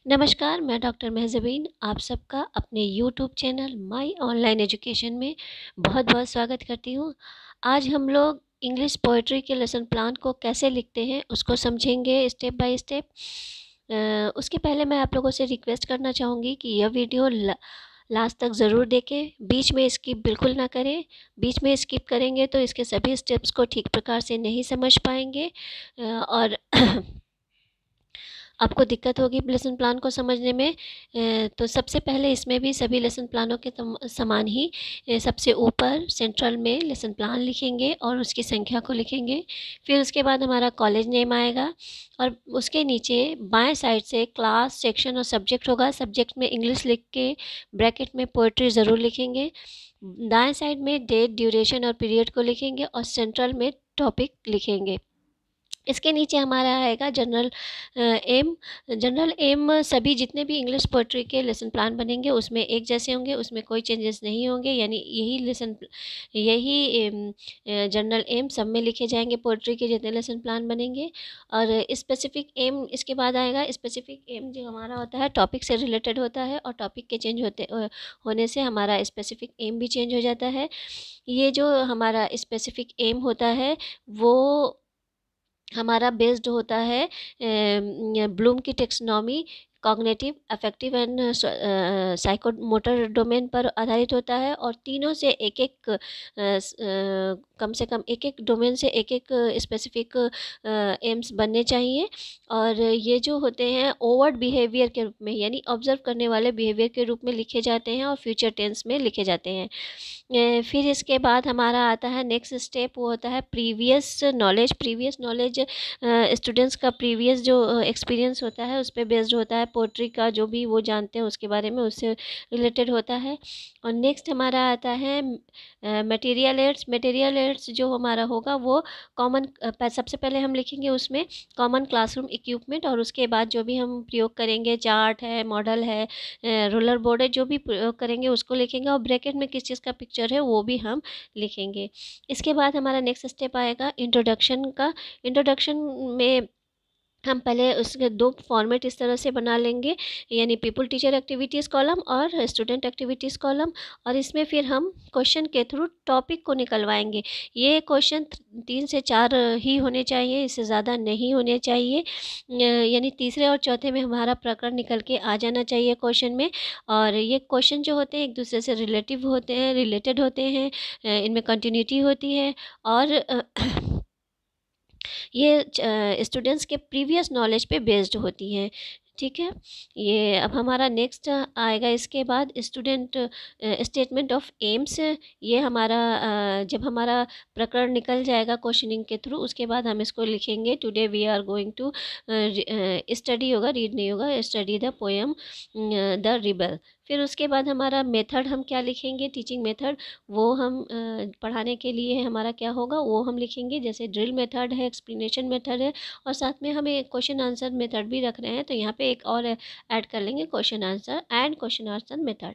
नमस्कार, मैं डॉक्टर महज़बीन आप सबका अपने YouTube channel my online education में बहुत-बहुत स्वागत करती हूँ। आज हम लोग इंग्लिश पोएट्री के लेसन प्लान को कैसे लिखते हैं उसको समझेंगे स्टेप बाय स्टेप। उसके पहले मैं आप लोगों से रिक्वेस्ट करना चाहूँगी कि यह वीडियो लास्ट तक ज़रूर देखें, बीच में स्किप बिल्कुल ना करें। बीच में स्किप करेंगे तो इसके सभी स्टेप्स को ठीक प्रकार से नहीं समझ पाएँगे और आपको दिक्कत होगी लेसन प्लान को समझने में। तो सबसे पहले इसमें भी सभी लेसन प्लानों के समान ही सबसे ऊपर सेंट्रल में लेसन प्लान लिखेंगे और उसकी संख्या को लिखेंगे। फिर उसके बाद हमारा कॉलेज नेम आएगा और उसके नीचे बाएं साइड से क्लास, सेक्शन और सब्जेक्ट होगा। सब्जेक्ट में इंग्लिश लिख के ब्रैकेट में पोएट्री ज़रूर लिखेंगे। दाएं साइड में डेट, ड्यूरेशन और पीरियड को लिखेंगे और सेंट्रल में टॉपिक लिखेंगे। इसके नीचे हमारा आएगा जनरल एम। जनरल एम सभी जितने भी इंग्लिश पोएट्री के लेसन प्लान बनेंगे उसमें एक जैसे होंगे, उसमें कोई चेंजेस नहीं होंगे, यानी यही जनरल एम सब में लिखे जाएंगे पोएट्री के जितने लेसन प्लान बनेंगे। और स्पेसिफिक एम इसके बाद आएगा। स्पेसिफिक एम जो हमारा होता है टॉपिक से रिलेटेड होता है और टॉपिक के होने से हमारा स्पेसिफिक एम भी चेंज हो जाता है। ये जो हमारा स्पेसिफिक एम होता है वो हमारा बेस्ड होता है ब्लूम की taxonomy, cognitive, affective and psychomotor domain पर आधारित होता है। और तीनों से एक एक कम से कम एक एक डोमेन से एक एक स्पेसिफिक एम्स बनने चाहिए। और ये जो होते हैं ओवर्ट बिहेवियर के रूप में, यानी ऑब्जर्व करने वाले बिहेवियर के रूप में लिखे जाते हैं और फ्यूचर टेंस में लिखे जाते हैं। फिर इसके बाद हमारा आता है नेक्स्ट स्टेप, वो होता है previous knowledge. Previous knowledge students का प्रीवियस जो एक्सपीरियंस होता है उस पर बेस्ड होता है। पोट्री का जो भी वो जानते हैं उसके बारे में उससे रिलेटेड होता है। और नेक्स्ट हमारा आता है मटेरियल एड्स। मटेरियल एड्स जो हमारा होगा वो कॉमन, सबसे पहले हम लिखेंगे उसमें कॉमन क्लासरूम इक्विपमेंट और उसके बाद जो भी हम प्रयोग करेंगे, चार्ट है, मॉडल है, रोलर बोर्ड है, जो भी प्रयोग करेंगे उसको लिखेंगे और ब्रैकेट में किस चीज़ का पिक्चर है वो भी हम लिखेंगे। इसके बाद हमारा नेक्स्ट स्टेप आएगा इंट्रोडक्शन का। इंट्रोडक्शन में हम पहले उसके दो फॉर्मेट इस तरह से बना लेंगे, यानी पीपल टीचर एक्टिविटीज़ कॉलम और स्टूडेंट एक्टिविटीज़ कॉलम। और इसमें फिर हम क्वेश्चन के थ्रू टॉपिक को निकलवाएंगे। ये क्वेश्चन 3 से 4 ही होने चाहिए, इससे ज़्यादा नहीं होने चाहिए। यानी तीसरे और चौथे में हमारा प्रकरण निकल के आ जाना चाहिए क्वेश्चन में। और ये क्वेश्चन जो होते हैं एक दूसरे से रिलेटेड होते हैं, इनमें कंटिन्यूटी होती है और ये स्टूडेंट्स के प्रीवियस नॉलेज पे बेस्ड होती हैं। ठीक है, ये अब हमारा नेक्स्ट आएगा। इसके बाद स्टूडेंट स्टेटमेंट ऑफ एम्स। ये हमारा जब हमारा प्रकरण निकल जाएगा क्वेश्चनिंग के थ्रू उसके बाद हम इसको लिखेंगे। Today we are going to study होगा, रीड नहीं होगा, study the poem the rebel. फिर उसके बाद हमारा मेथड हम क्या लिखेंगे, टीचिंग मेथड, वो हम पढ़ाने के लिए हमारा क्या होगा वो हम लिखेंगे। जैसे ड्रिल मेथड है, एक्सप्लेनेशन मेथड है और साथ में हमें क्वेश्चन आंसर मेथड भी रख रहे हैं तो यहाँ पे एक और ऐड कर लेंगे, question answer and question answer method.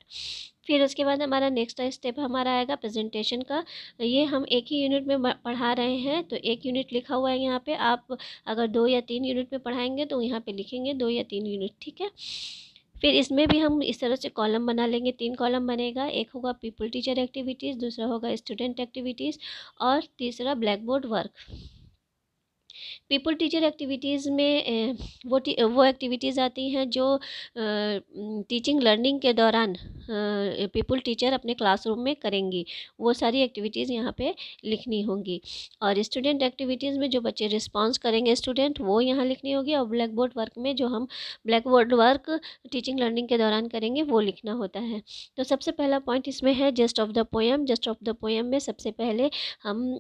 फिर उसके बाद हमारा नेक्स्ट स्टेप हमारा आएगा प्रेजेंटेशन का। ये हम एक ही यूनिट में पढ़ा रहे हैं तो एक यूनिट लिखा हुआ है यहाँ पे। आप अगर 2 या 3 यूनिट में पढ़ाएंगे तो यहाँ पे लिखेंगे 2 या 3 यूनिट। ठीक है, फिर इसमें भी हम इस तरह से कॉलम बना लेंगे। 3 कॉलम बनेगा, एक होगा पीपल टीचर एक्टिविटीज़, दूसरा होगा स्टूडेंट एक्टिविटीज़ और तीसरा black board work. People teacher activities में वो एक्टिविटीज़ आती हैं जो टीचिंग लर्निंग के दौरान पीपल टीचर अपने क्लासरूम में करेंगी, वो सारी एक्टिविटीज़ यहाँ पे लिखनी होंगी। और स्टूडेंट एक्टिविटीज़ में जो बच्चे रिस्पॉन्स करेंगे स्टूडेंट, वो यहाँ लिखनी होगी। और ब्लैक बोर्ड वर्क में जो हम black board work teaching learning के दौरान करेंगे वो लिखना होता है। तो सबसे पहला पॉइंट इसमें है gist of the poem. Gist of the poem में सबसे पहले हम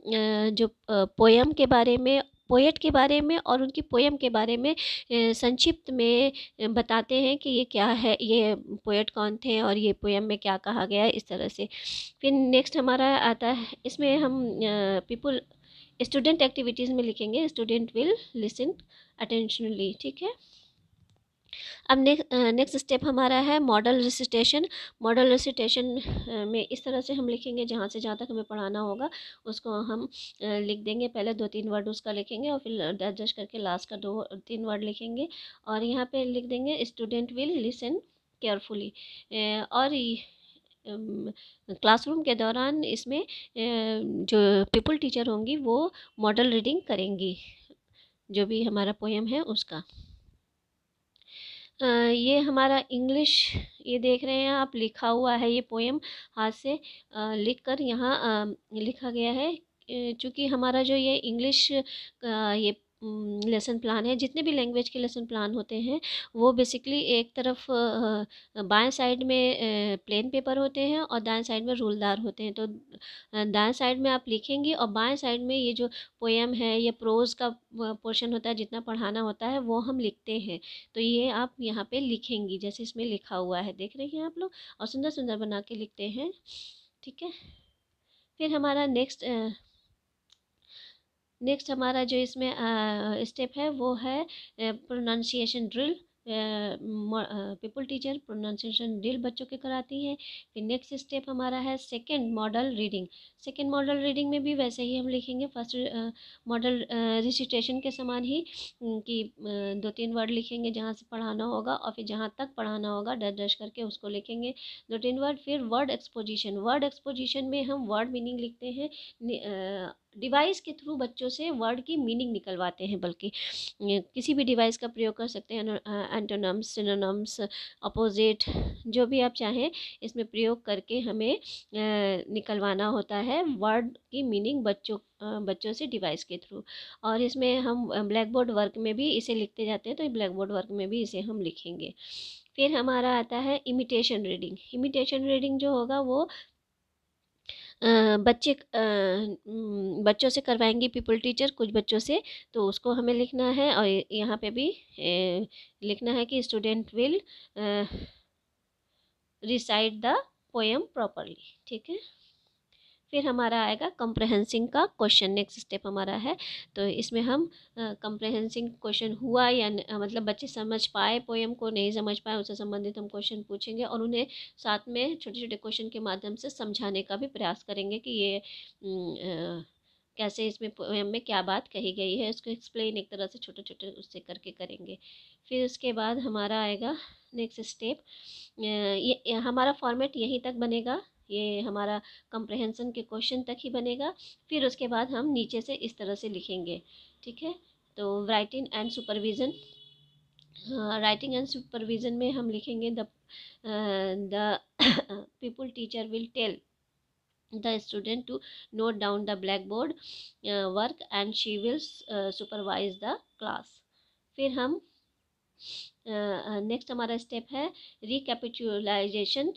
जो पोएम के बारे में, पोएट के बारे में और उनकी पोएम के बारे में संक्षिप्त में बताते हैं कि ये क्या है, ये पोएट कौन थे और ये पोएम में क्या कहा गया है, इस तरह से। फिर नेक्स्ट हमारा आता है, इसमें हम पीपल स्टूडेंट एक्टिविटीज़ में लिखेंगे स्टूडेंट विल लिसन अटेंशनली। ठीक है, अब नेक्स्ट स्टेप हमारा है मॉडल रिसिटेशन। मॉडल रिसिटेशन में इस तरह से हम लिखेंगे, जहाँ से जहाँ तक हमें पढ़ाना होगा उसको हम लिख देंगे। पहले 2-3 वर्ड उसका लिखेंगे और फिर एडजस्ट करके लास्ट का 2-3 वर्ड लिखेंगे और यहाँ पे लिख देंगे स्टूडेंट विल लिसन केयरफुली। और क्लासरूम के दौरान इसमें जो पीपल टीचर होंगी वो मॉडल रीडिंग करेंगी जो भी हमारा पोएम है उसका। ये हमारा इंग्लिश, ये देख रहे हैं आप, लिखा हुआ है ये पोएम हाथ से लिख कर यहाँ लिखा गया है। चूँकि हमारा जो ये इंग्लिश ये लेसन प्लान है, जितने भी लैंग्वेज के लेसन प्लान होते हैं वो बेसिकली एक तरफ बाएं साइड में प्लेन पेपर होते हैं और दाएं साइड में रूलदार होते हैं। तो दाएं साइड में आप लिखेंगी और बाएं साइड में ये जो पोएम है, ये प्रोज का पोर्शन होता है, जितना पढ़ाना होता है वो हम लिखते हैं। तो ये आप यहाँ पे लिखेंगी जैसे इसमें लिखा हुआ है, देख रही हैं आप लोग, और सुंदर सुंदर बना के लिखते हैं। ठीक है, फिर हमारा नेक्स्ट हमारा जो इसमें स्टेप है वो है pronunciation drill. People teacher pronunciation drill बच्चों के कराती हैं। फिर नेक्स्ट स्टेप हमारा है second model reading. Second model reading में भी वैसे ही हम लिखेंगे फर्स्ट मॉडल रिसिटेशन के समान ही कि 2-3 वर्ड लिखेंगे जहाँ से पढ़ाना होगा और फिर जहाँ तक पढ़ाना होगा डर डर करके उसको लिखेंगे 2-3 वर्ड। फिर वर्ड एक्सपोजिशन। वर्ड एक्सपोजिशन में हम वर्ड मीनिंग लिखते हैं, डिवाइस के थ्रू बच्चों से वर्ड की मीनिंग निकलवाते हैं। बल्कि किसी भी डिवाइस का प्रयोग कर सकते हैं, एंटोनम्स, सिनोनम्स, अपोजिट, जो भी आप चाहें इसमें प्रयोग करके हमें निकलवाना होता है वर्ड की मीनिंग बच्चों से डिवाइस के थ्रू। और इसमें हम ब्लैक बोर्ड वर्क में भी इसे लिखते जाते हैं, तो ब्लैक बोर्ड वर्क में भी इसे हम लिखेंगे। फिर हमारा आता है इमिटेशन रीडिंग। इमिटेशन रीडिंग जो होगा वो बच्चों से करवाएंगी पीपल टीचर, कुछ बच्चों से, तो उसको हमें लिखना है। और यहाँ पे भी लिखना है कि student will recite the poem properly. ठीक है, फिर हमारा आएगा कंप्रहेंसिंग का क्वेश्चन। नेक्स्ट स्टेप हमारा है, तो इसमें हम कंप्रहेंसिंग क्वेश्चन हुआ या मतलब बच्चे समझ पाए पोएम को, नहीं समझ पाए, उससे संबंधित हम क्वेश्चन पूछेंगे और उन्हें साथ में छोटे छोटे क्वेश्चन के माध्यम से समझाने का भी प्रयास करेंगे कि ये कैसे इसमें पोएम में क्या बात कही गई है, उसको एक्सप्लेन एक तरह से छोटे छोटे उससे करके करेंगे। फिर उसके बाद हमारा आएगा नेक्स्ट स्टेप। ये हमारा फॉर्मेट यहीं तक बनेगा, ये हमारा कंप्रहेंशन के क्वेश्चन तक ही बनेगा। फिर उसके बाद हम नीचे से इस तरह से लिखेंगे। ठीक है, तो writing and supervision. Writing and supervision में हम लिखेंगे the people teacher will tell the student to note down the blackboard work and she will supervise the class। फिर हम नेक्स्ट हमारा स्टेप है रिकैपिचुलाइजेशन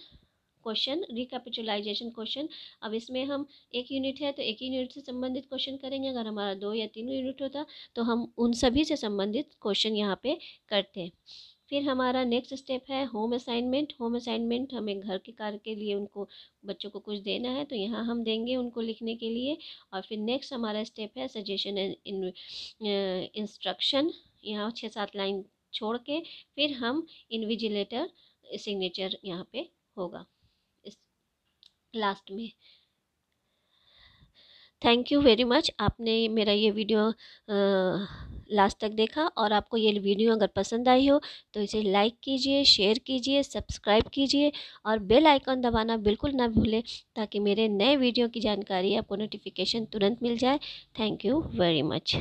क्वेश्चन। रिकैपिचुलाइजेशन क्वेश्चन, अब इसमें हम एक यूनिट है तो एक ही यूनिट से संबंधित क्वेश्चन करेंगे। अगर हमारा 2 या 3 यूनिट होता तो हम उन सभी से संबंधित क्वेश्चन यहाँ पे करते। फिर हमारा नेक्स्ट स्टेप है होम असाइनमेंट। होम असाइनमेंट हमें घर के कार्य के लिए उनको बच्चों को कुछ देना है, तो यहाँ हम देंगे उनको लिखने के लिए। और फिर नेक्स्ट हमारा स्टेप है सजेशन एंड इंस्ट्रक्शन। यहाँ 6-7 लाइन छोड़ के फिर हम इन्विजिलेटर सिग्नेचर यहाँ पे होगा इस लास्ट में। थैंक यू वेरी मच, आपने मेरा ये वीडियो लास्ट तक देखा। और आपको ये वीडियो अगर पसंद आई हो तो इसे लाइक कीजिए, शेयर कीजिए, सब्सक्राइब कीजिए और बेल आइकन दबाना बिल्कुल ना भूलें ताकि मेरे नए वीडियो की जानकारी आपको नोटिफिकेशन तुरंत मिल जाए। Thank you very much.